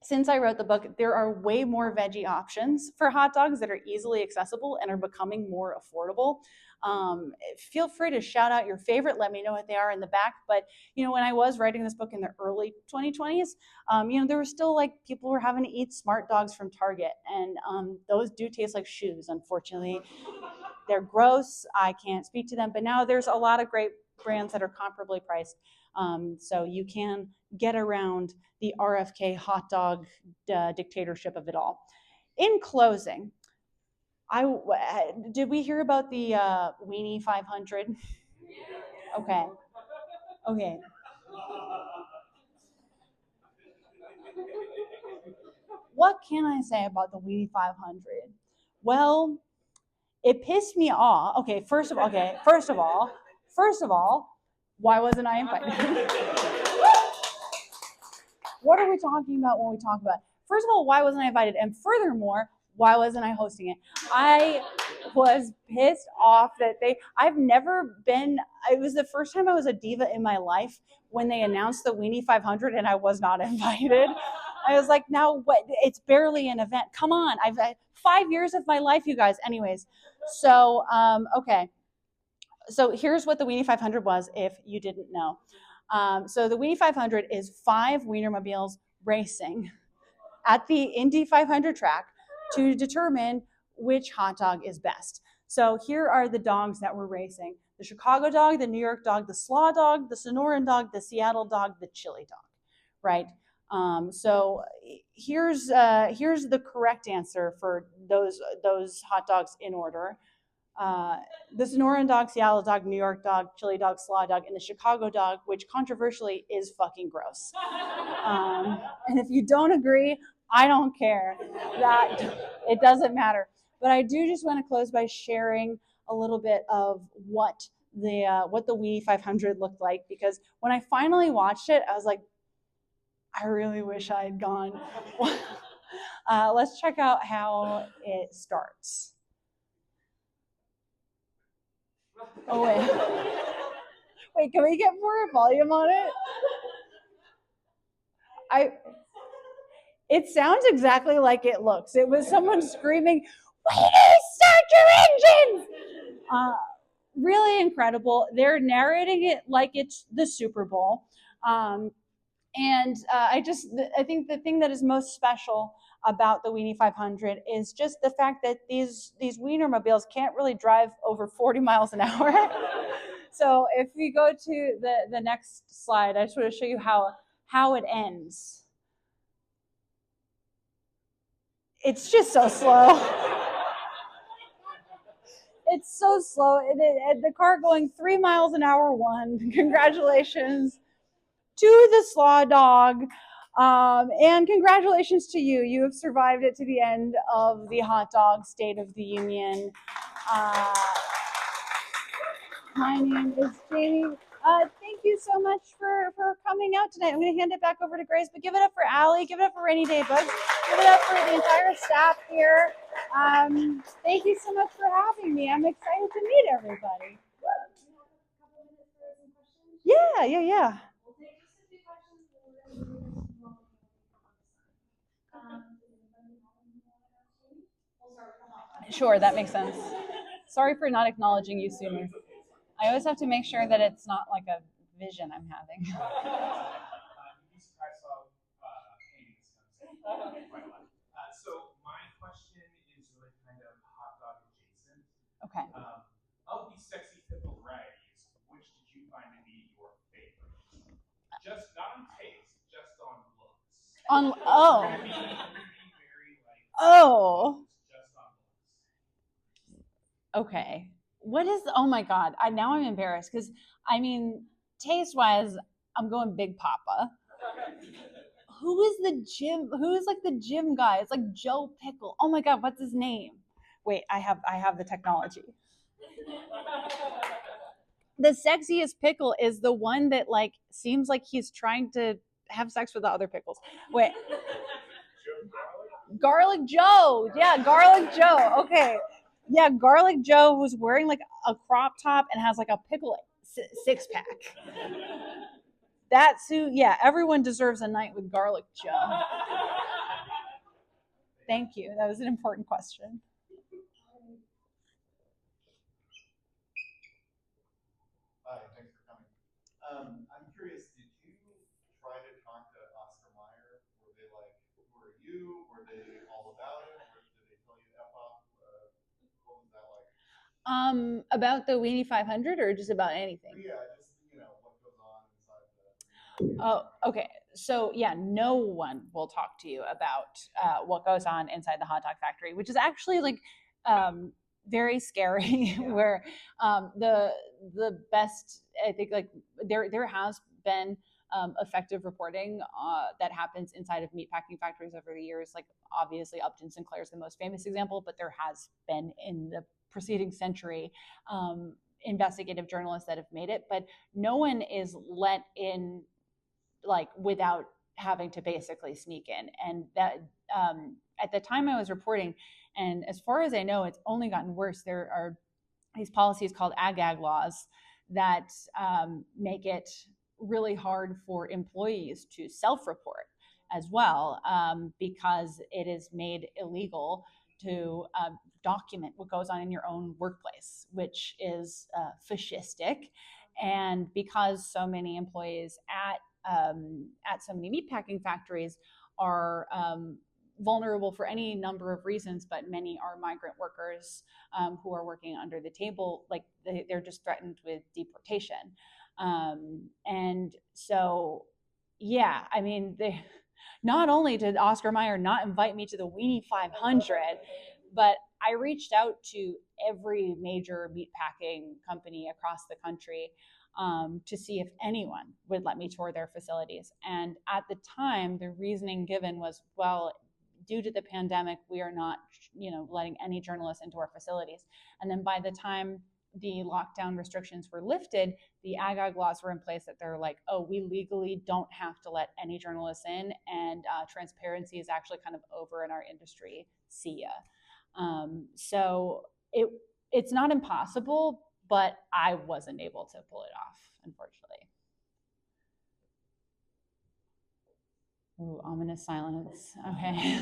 S4: since I wrote the book, there are way more veggie options for hot dogs that are easily accessible and are becoming more affordable. Feel free to shout out your favorite. Let me know what they are in the back. But, when I was writing this book in the early 2020s, there were still people were having to eat Smart Dogs from Target. And those do taste like shoes, unfortunately. They're gross. I can't speak to them. But now there's a lot of great brands that are comparably priced. So you can get around the RFK hot dog dictatorship of it all. In closing, did we hear about the Weenie 500? Okay. Okay. What can I say about the Weenie 500? Well, it pissed me off. Okay, first of all, why wasn't I invited? What are we talking about when we talk about it? First of all, why wasn't I invited? And furthermore, why wasn't I hosting it? I was pissed off that I've never been, it was the first time I was a diva in my life when they announced the Weenie 500 and I was not invited. I was like, now what? It's barely an event. Come on. I've had 5 years of my life, you guys. Anyways, so, okay. So here's what the Weenie 500 was, if you didn't know. So the Weenie 500 is 5 Wienermobiles racing at the Indy 500 track to determine which hot dog is best. So here are the dogs that were racing: the Chicago dog, the New York dog, the Slaw dog, the Sonoran dog, the Seattle dog, the Chili dog, right? So here's the correct answer for those hot dogs in order. The Sonoran dog, Seattle dog, New York dog, Chili dog, Slaw dog, and the Chicago dog, which controversially is fucking gross. And if you don't agree, I don't care. That it doesn't matter. But I do just want to close by sharing a little bit of what the Weenie 500 looked like, because when I finally watched it, I was like, I really wish I had gone. Let's check out how it starts. Oh, wait. Wait, can we get more volume on it? It sounds exactly like it looks. It was someone screaming, "Wait, start your engines!" Really incredible. They're narrating it like it's the Super Bowl. And I think the thing that is most special about the Weenie 500 is just the fact that these Wienermobiles can't really drive over 40 miles an hour. So if we go to the next slide, I just want to show you how it ends. It's just so slow. It's so slow. The car going 3 miles an hour won. Congratulations to the Slaw dog. And congratulations to you. You have survived it to the end of the hot dog State of the Union. My name is Jamie. Thank you so much for coming out tonight. I'm going to hand it back over to Grace, but give it up for Allie. Give it up for Rainy Day Books. Give it up for the entire staff here. Thank you so much for having me. I'm excited to meet everybody. Yeah. Sure, that makes sense. Sorry for not acknowledging you sooner. I always have to make sure that it's not like a vision I'm having.
S5: So my question is really kind of hot dog adjacent.
S4: Okay.
S5: Of these sexy pickle varieties, which did you find to be your favorite? Just not on taste, just on looks. Just on looks.
S4: Okay. What is? Oh my God! Now I'm embarrassed because I mean, taste-wise, I'm going Big Papa. Who is like the gym guy? It's like Joe Pickle. Oh my God, what's his name? Wait, I have the technology. The sexiest pickle is the one that like seems like he's trying to have sex with the other pickles. Wait. Garlic Joe. Yeah, Garlic Joe. Okay. Yeah, Garlic Joe, who's wearing like a crop top and has like a pickle six-pack. That's who, yeah, everyone deserves a night with Garlic Joe. Thank you. That was an important question.
S6: Hi, thanks for coming. I'm curious, did you try to talk to Oscar Mayer? Were they like, who are you? Were they all about it? Or did they tell you F off? What was that like?
S4: About the Weenie 500 or just about anything?
S6: Yeah, just, what goes on inside the
S4: Oh, okay. So yeah, no one will talk to you about what goes on inside the hot dog factory, which is actually like um, very scary. Where the best, I think, like there has been effective reporting that happens inside of meatpacking factories over the years. Like obviously, Upton Sinclair is the most famous example, but there has been in the preceding century investigative journalists that have made it. But no one is let in like without having to basically sneak in. And that at the time I was reporting, and as far as I know, it's only gotten worse. There are these policies called ag laws that make it really hard for employees to self-report as well, because it is made illegal to document what goes on in your own workplace, which is fascistic. And because so many employees at so many meatpacking factories are vulnerable for any number of reasons, but many are migrant workers who are working under the table. Like they're just threatened with deportation. And so, yeah, I mean, they not only did Oscar Mayer not invite me to the Weenie 500, but I reached out to every major meatpacking company across the country to see if anyone would let me tour their facilities. And at the time, the reasoning given was, well, due to the pandemic, we are not, letting any journalists into our facilities. And then by the time the lockdown restrictions were lifted, the ag laws were in place that they're like, oh, we legally don't have to let any journalists in, and transparency is actually kind of over in our industry. See ya. So it's not impossible, but I wasn't able to pull it off, unfortunately. Ooh, ominous silence. Okay.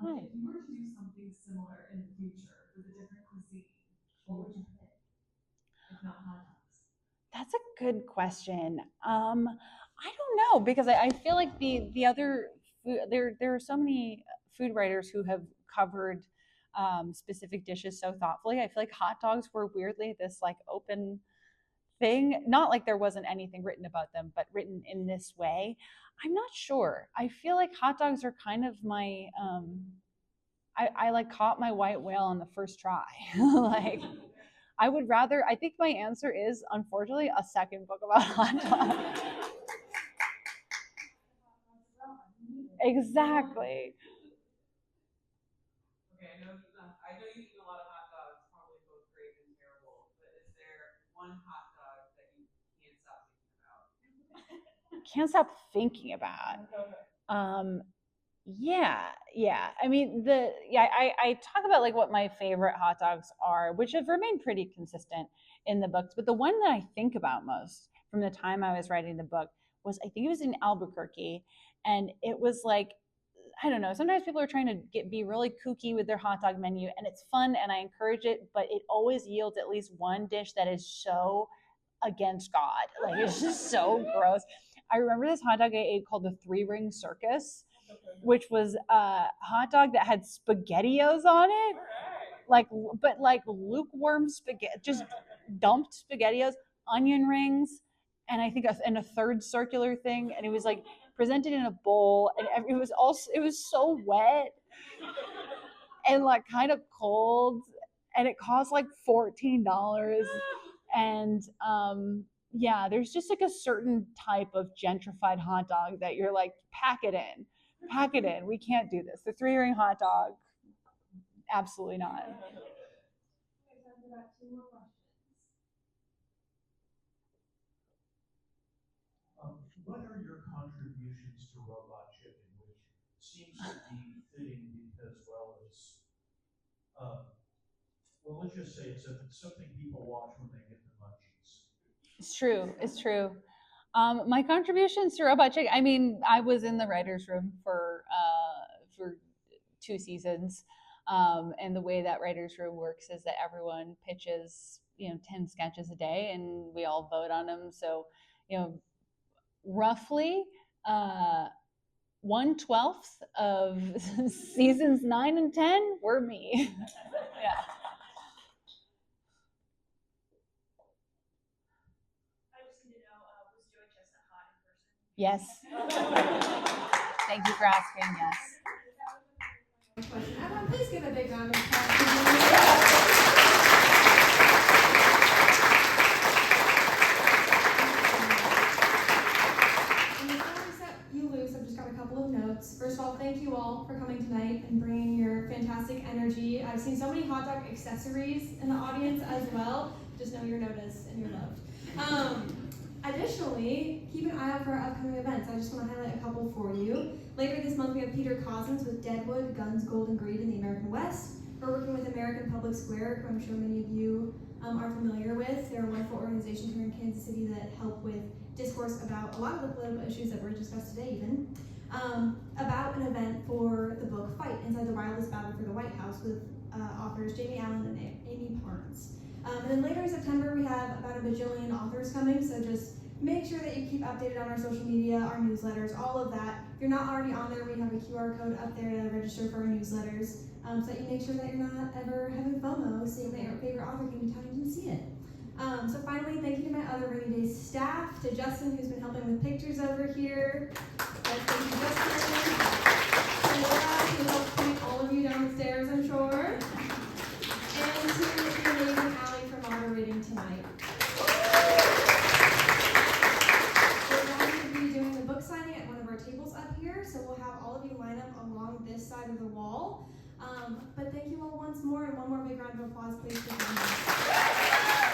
S7: Hi. If you were to do something similar in the future with a different cuisine, what would you pick? If not hot dogs.
S4: That's a good question. I don't know, because I feel like the other food, there are so many food writers who have covered specific dishes so thoughtfully. I feel like hot dogs were weirdly this like open thing. Not like there wasn't anything written about them, but written in this way. I'm not sure. I feel like hot dogs are kind of my I like caught my white whale on the first try. Like I would rather, I think my answer is unfortunately a second book about hot dogs. Exactly.
S7: Okay, I know you eat a lot of hot dogs, probably both great and terrible. But is there one hot dog that you can't stop thinking about?
S4: Can't stop thinking about. Yeah. I mean, I talk about like what my favorite hot dogs are, which have remained pretty consistent in the books. But the one that I think about most from the time I was writing the book was, I think it was in Albuquerque, and it was like, I don't know. Sometimes people are trying to be really kooky with their hot dog menu, and it's fun, and I encourage it. But it always yields at least one dish that is so against God. Like it's just so gross. I remember this hot dog I ate called the Three Ring Circus, which was a hot dog that had SpaghettiOs on it, but like lukewarm spaghetti, just dumped SpaghettiOs, onion rings, and I think a third circular thing, and it was like presented in a bowl, and it was so wet and like kind of cold, and it cost like $14. And yeah, there's just like a certain type of gentrified hot dog that you're like, pack it in, we can't do this. The three ring hot dog, absolutely not.
S7: Okay, time for about 2 more questions.
S8: What are your contributions to robot chicken, which seems to be fitting because, well, it's, well, let's just say it's something people watch when they get the munchies.
S4: It's true. My contributions to Robot Chicken, I mean, I was in the writer's room for 2 seasons. And the way that writer's room works is that everyone pitches, 10 sketches a day, and we all vote on them. So, roughly 1/12 of seasons 9 and 10 were me. Yeah. Yes. Thank you for asking. Yes.
S1: Question. Everyone, please give a big round of applause for Jamie. And before we set you loose, I've just got a couple of notes. First of all, thank you all for coming tonight and bringing your fantastic energy. I've seen so many hot dog accessories in the audience as well. Just know you're noticed and you're loved. Additionally, keep an eye out for our upcoming events. I just want to highlight a couple for you. Later this month, we have Peter Cousins with Deadwood, Guns, Gold, and Greed in the American West. We're working with American Public Square, who I'm sure many of you are familiar with. They're a wonderful organization here in Kansas City that help with discourse about a lot of the political issues that were discussed today even. About an event for the book Fight, Inside the Wildest Battle for the White House with authors Jamie Allen and Amy Parnes. And then later in September, we have about a bajillion authors coming, so just make sure that you keep updated on our social media, our newsletters, all of that. If you're not already on there, we have a QR code up there to register for our newsletters, so that you make sure that you're not ever having FOMO, seeing that your favorite author can be time to see it. So finally, thank you to my other Rainy Days staff, to Justin, who's been helping with pictures over here. Yes, thank you, Justin. To Laura, who helped point all of you down the stairs, I'm sure. And to the amazing Allie for moderating tonight. We're going to be doing the book signing at one of our tables up here, so we'll have all of you line up along this side of the wall. But thank you all once more, and one more big round of applause, please, for joining us.